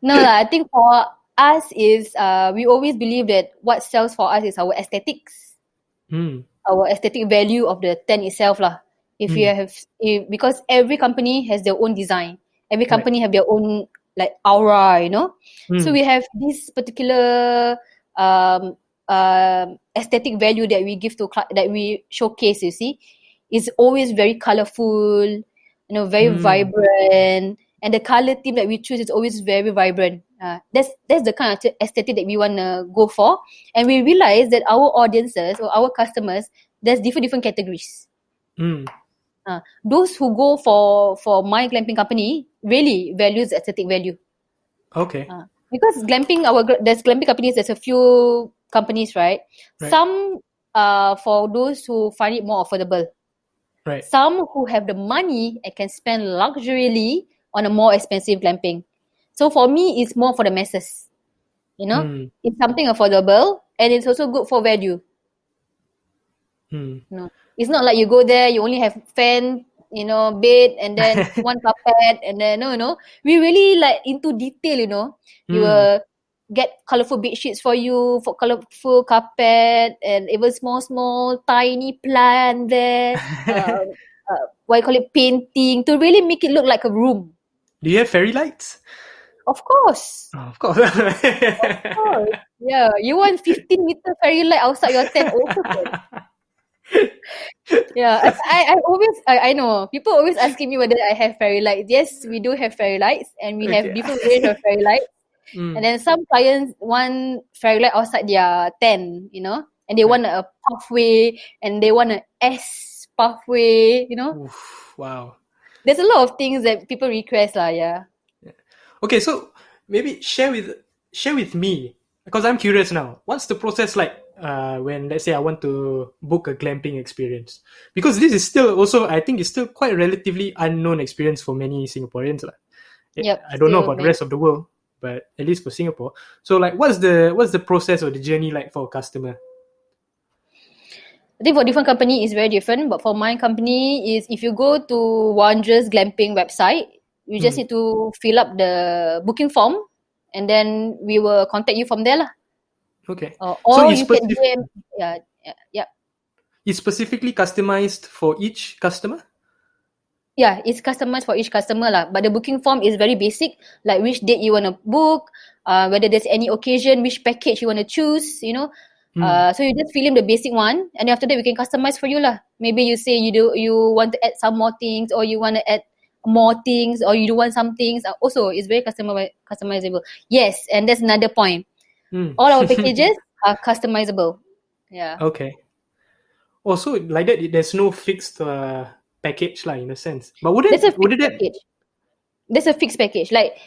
No, I think for us is we always believe that what sells for us is our aesthetics, our aesthetic value of the tent itself lah. Because every company has their own design, every company have their own like aura, So we have this particular aesthetic value that we give that we showcase. You see, it's always very colorful, very vibrant, and the color theme that we choose is always very vibrant. That's the kind of aesthetic that we want to go for, and we realize that our audiences or our customers, there's different categories. Those who go for my glamping company really values aesthetic value. Okay. Because there's glamping companies, there's a few companies, right? Some for those who find it more affordable. Right. Some who have the money and can spend luxuriously on a more expensive glamping. So for me, it's more for the masses. It's something affordable, and it's also good for value. It's not like you go there, you only have fan, bed, and then one carpet, and then we really like into detail. You will get colorful bed sheets for you, for colorful carpet, and even small tiny plant there. What you call it, painting, to really make it look like a room. Do you have fairy lights? Of course. Of course. Yeah, you want 15-meter fairy light outside your tent also. Yeah, I know people always asking me whether I have fairy lights. Yes, we do have fairy lights, and we have different range of fairy lights. And then some clients want fairy light outside their tent, and they want a pathway, and they want an S pathway, Oof, wow. There's a lot of things that people request lah. Yeah. Okay, so maybe share with me, because I'm curious now. What's the process like when, let's say, I want to book a glamping experience? Because this is still also, I think, it's still quite a relatively unknown experience for many Singaporeans. Yep, I don't know about the rest of the world, but at least for Singapore. So, like, what's the process or the journey like for a customer? I think for different company is very different, but for my company is if you go to Wondrous Glamping website, you just need to fill up the booking form, and then we will contact you from there lah. Okay. So Or you can DM. Yeah. it's specifically customized for each customer? Yeah, it's customized for each customer lah. But the booking form is very basic, like which date you want to book, whether there's any occasion, which package you want to choose, you know. So you just fill in the basic one, and after that we can customize for you lah. Maybe you say you want to add some more things, or you want to add more things, or you do want some things. Also, it's very customizable. Yes, and that's another point. All our packages are customizable. Yeah. Okay. Also, like that, there's no fixed package lah, in a sense. But There's a wouldn't fixed that... package. There's a fixed package. Like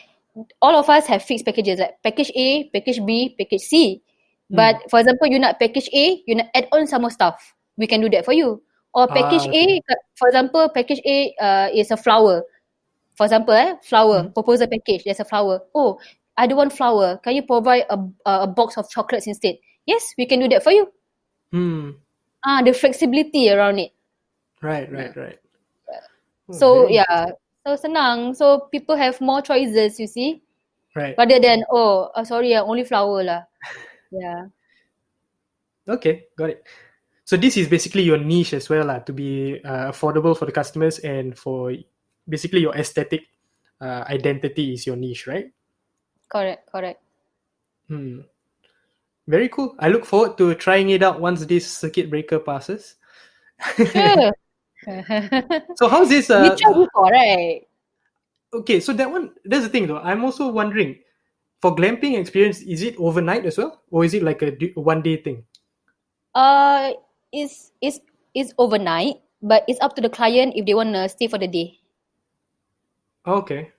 all of us have fixed packages, like package A, package B, package C. But for example, you nak package A, you nak add on some more stuff. We can do that for you. Or package A, for example, package A is a flower. For example, flower, proposal package, there's a flower. Oh, I don't want flower. Can you provide a box of chocolates instead? Yes, we can do that for you. The flexibility around it. Right. So so senang. So people have more choices, you see. Right. Rather than sorry, only flower lah. Yeah. Okay, got it. So this is basically your niche as well lah, to be affordable for the customers, and for basically your aesthetic identity is your niche, right? Correct. Very cool. I look forward to trying it out once this circuit breaker passes. Sure. So how's this? You tried before, right? Okay, so that's the thing though. I'm also wondering, for glamping experience, is it overnight as well, or is it like a one-day thing? It's overnight, but it's up to the client if they want to stay for the day. Okay.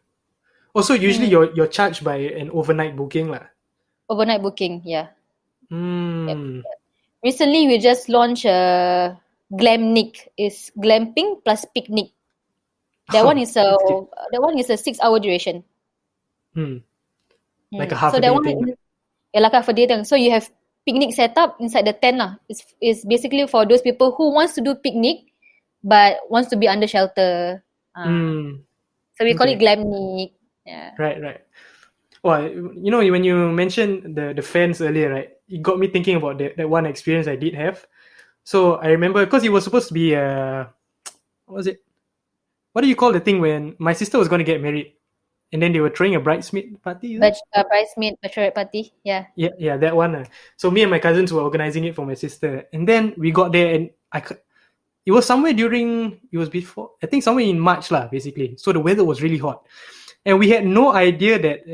Also, usually you're charged by an overnight booking lah. Overnight booking, yeah. Yep. Recently, we just launched Glamnic. It's glamping plus picnic. That one is a 6-hour duration. Like a half a day thing. Like half a day thing. So you have picnic set up inside the tent lah. It's basically for those people who wants to do picnic but wants to be under shelter. So we call it Glamnic. Yeah. Right. Well, you know, when you mentioned the fans earlier, right, it got me thinking about that one experience I did have. So I remember, because it was supposed to be what was it? What do you call the thing when my sister was going to get married, and then they were throwing a bridesmaid party? Bridesmaid bachelorette party. Yeah. Yeah, that one. So me and my cousins were organizing it for my sister, and then we got there, and it was somewhere before, I think somewhere in March lah, basically. So the weather was really hot. And we had no idea that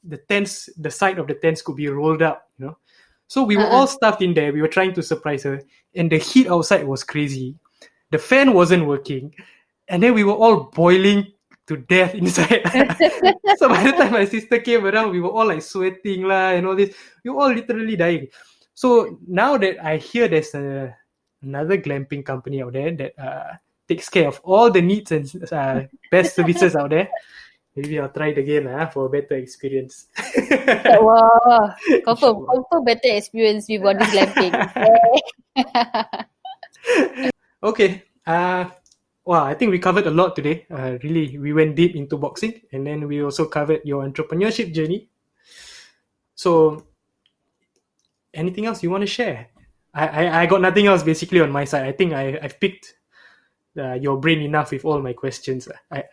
the side of the tents could be rolled up, you know. So we were all stuffed in there. We were trying to surprise her, and the heat outside was crazy. The fan wasn't working, and then we were all boiling to death inside. So by the time my sister came around, we were all like sweating lah and all this. We were all literally dying. So now that I hear there's another glamping company out there that takes care of all the needs and best services out there, maybe I'll try it again for a better experience. Wow. Confirm better experience with Wondrous Glamping. Okay. Wow, I think we covered a lot today. Really, we went deep into boxing, and then we also covered your entrepreneurship journey. So, anything else you want to share? I got nothing else basically on my side. I think I've picked your brain enough with all my questions. I've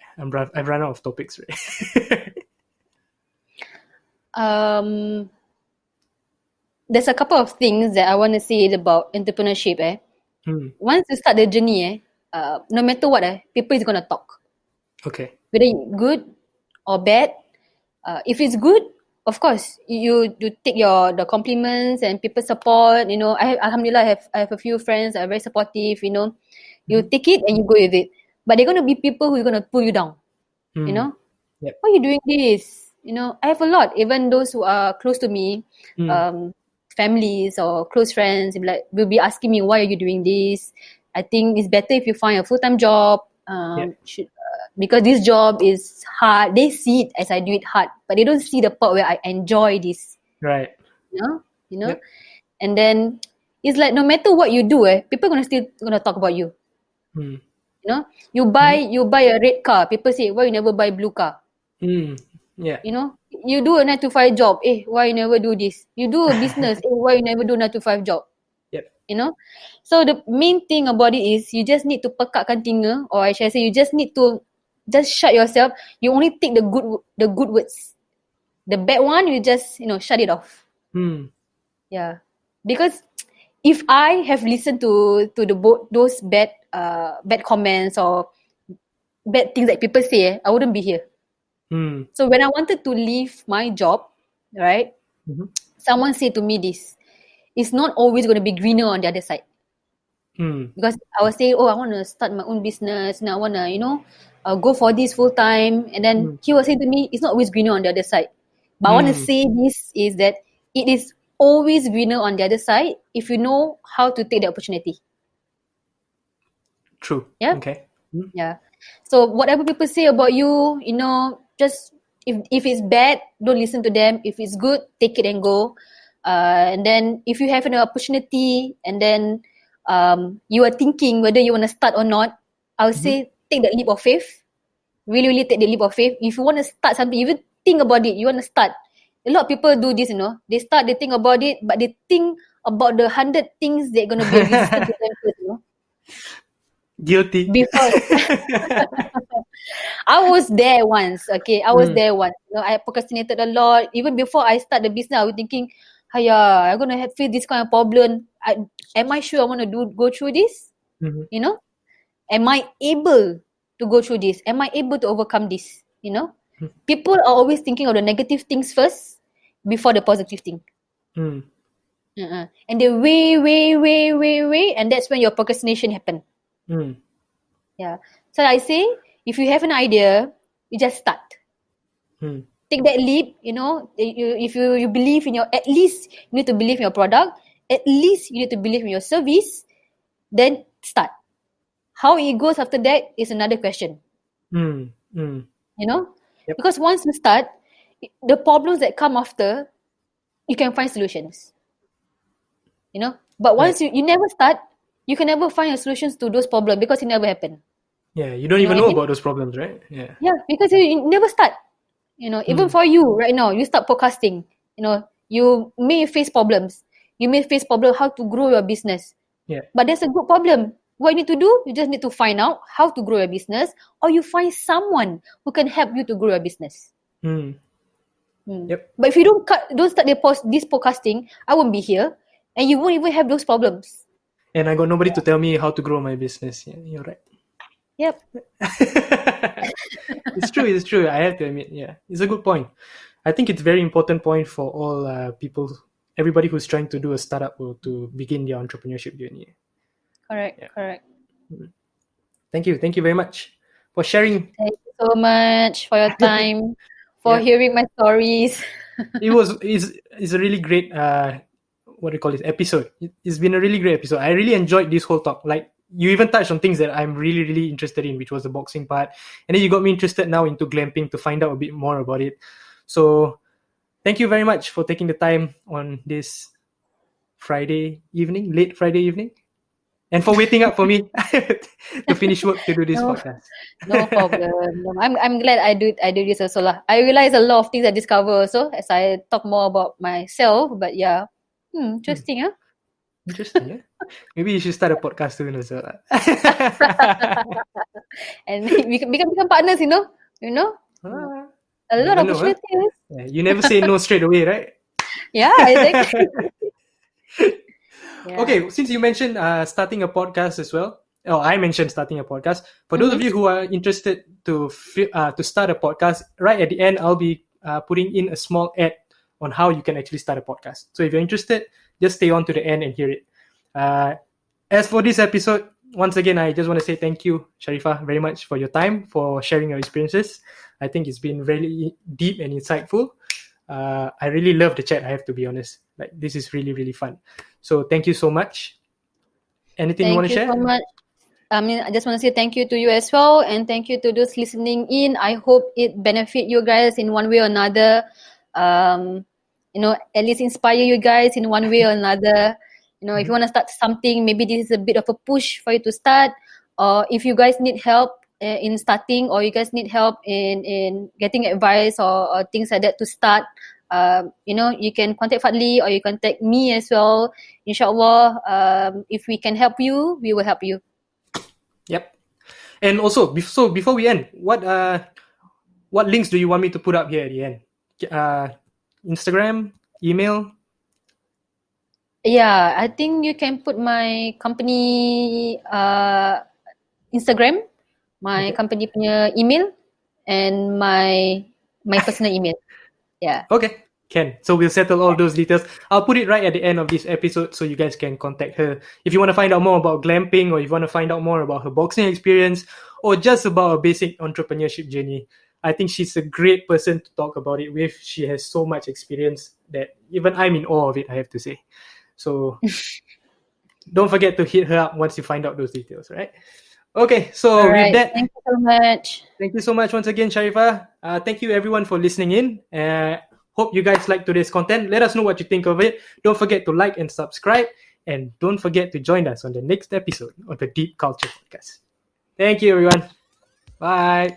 run out of topics. Right? There's a couple of things that I want to say about entrepreneurship. Once you start the journey, no matter what, people is gonna talk. Okay. Whether good or bad. If it's good, of course, you take the compliments and people support. You know, Alhamdulillah, I have a few friends that are very supportive. You know, you take it and you go with it. But they're gonna be people who are gonna pull you down. You know, Yep. Why are you doing this? You know, I have a lot. Even those who are close to me, families or close friends, will be asking me, why are you doing this? I think it's better if you find a full-time job. Because this job is hard. They see it as I do it hard, but they don't see the part where I enjoy this. Right. You know. Yep. And then it's like no matter what you do, people still gonna talk about you. Mm. You know, you buy a red car, people say, why you never buy blue car? Mm. Yeah. You know, you do a 9 to 5 job, why you never do this? You do a business, why you never do 9 to 5 job? Yep. You know, so the main thing about it is you just need to pekatkan telinga, or I should say you just need to just shut yourself. You only take the good words. The bad one, you just shut it off. Mm. Yeah, because if I have listened to those bad comments or bad things that people say, I wouldn't be here. Mm. So when I wanted to leave my job, right, Mm-hmm. someone said to me this: it's not always going to be greener on the other side. Mm. Because I was saying, I want to start my own business and I want to, go for this full time. And then Mm. he was saying to me, it's not always greener on the other side. But I want to Mm. say this is that it is always greener on the other side if you know how to take the opportunity. True. Yeah. Okay. Mm. Yeah. So whatever people say about you, just if it's bad, don't listen to them. If it's good, take it and go. And then if you have an opportunity and then you are thinking whether you want to start or not, I would Mm-hmm. say take that leap of faith. Really, really take the leap of faith. If you want to start something, even think about it. You want to start. A lot of people do this, They start, they think about it, but they think about the 100 things they're going to be resistant to them first, Guilty. Before I was there once, okay. I was Mm. there once. I procrastinated a lot. Even before I start the business, I was thinking, "Hiya, I'm gonna face this kind of problem. Am I sure I want to go through this? Mm-hmm. You know, am I able to go through this? Am I able to overcome this? People are always thinking of the negative things first before the positive thing. Mm. And they weigh, and that's when your procrastination happen. Mm. Yeah. So I say, if you have an idea, you just start. Mm. Take that leap, if you believe in at least you need to believe in your product, at least you need to believe in your service, then start. How it goes after that is another question, Mm. Mm. you know? Yep. Because once you start, the problems that come after, you can find solutions, But Right. once you never start, you can never find a solutions to those problems because it never happened. Yeah. You don't You know even what I know mean? about those problems, right? Yeah. Yeah, because you never start. Even Mm. for you right now, you start podcasting. You may face problems. You may face problem how to grow your business. Yeah. But that's a good problem. What you need to do, you just need to find out how to grow your business, or you find someone who can help you to grow your business. Mm. Yep. But if you don't start this podcasting, I won't be here, and you won't even have those problems. And I got nobody to tell me how to grow my business. Yeah, you're right. Yep. It's true. It's true. I have to admit. Yeah, it's a good point. I think it's a very important point for all people, everybody who's trying to do a startup or to begin their entrepreneurship journey. Correct. Yeah. Correct. Thank you. Thank you very much for sharing. Thank you so much for your time, for Yeah, hearing my stories. it's a really great what do you call it, episode. It's been a really great episode. I really enjoyed this whole talk. Like you even touched on things that I'm really really interested in, which was the boxing part, and then you got me interested now into glamping to find out a bit more about it. So thank you very much for taking the time on this late Friday evening, and for waiting up for me to finish work to do this No, podcast. no problem. No, I'm glad I do this also lah. I realize a lot of things I discover also as I talk more about myself. But yeah, interesting, huh? Interesting, yeah. Maybe you should start a podcast soon as well. And we can become partners, Ah, a lot never of know, huh? opportunities. Yeah, you never say no straight away, right? Yeah, exactly. Yeah. Okay, since you mentioned starting a podcast as well, I mentioned starting a podcast. For those of Mm-hmm. you who are interested to start a podcast, right at the end, I'll be putting in a small ad on how you can actually start a podcast. So if you're interested, just stay on to the end and hear it. As for this episode, once again, I just want to say thank you, Sharifah, very much for your time, for sharing your experiences. I think it's been really deep and insightful. I really love the chat, I have to be honest. Like, this is really, really fun. So thank you so much. Anything you want Thank to you so share? much. I just want to say thank you to you as well, and thank you to those listening in. I hope it benefit you guys in one way or another. At least inspire you guys in one way or another. if you want to start something, maybe this is a bit of a push for you to start. Or if you guys need help in starting, or you guys need help in getting advice or things like that to start, you can contact Fadli or you contact me as well. Inshallah, if we can help you, we will help you. Yep. And also, before we end, what links do you want me to put up here at the end? Instagram, email? Yeah, I think you can put my company Instagram, my Okay. company punya email, and my personal email. Yeah. Okay, can. So we'll settle all those details. I'll put it right at the end of this episode so you guys can contact her. If you want to find out more about glamping, or if you want to find out more about her boxing experience, or just about a basic entrepreneurship journey, I think she's a great person to talk about it with. She has so much experience that even I'm in awe of it, I have to say. So don't forget to hit her up once you find out those details, right? Okay, so All with right. that, Thank you so much. thank you so much once again, Sharifah. Thank you everyone for listening in. Hope you guys like today's content. Let us know what you think of it. Don't forget to like and subscribe. And don't forget to join us on the next episode of the Deep Culture Podcast. Thank you, everyone. Bye.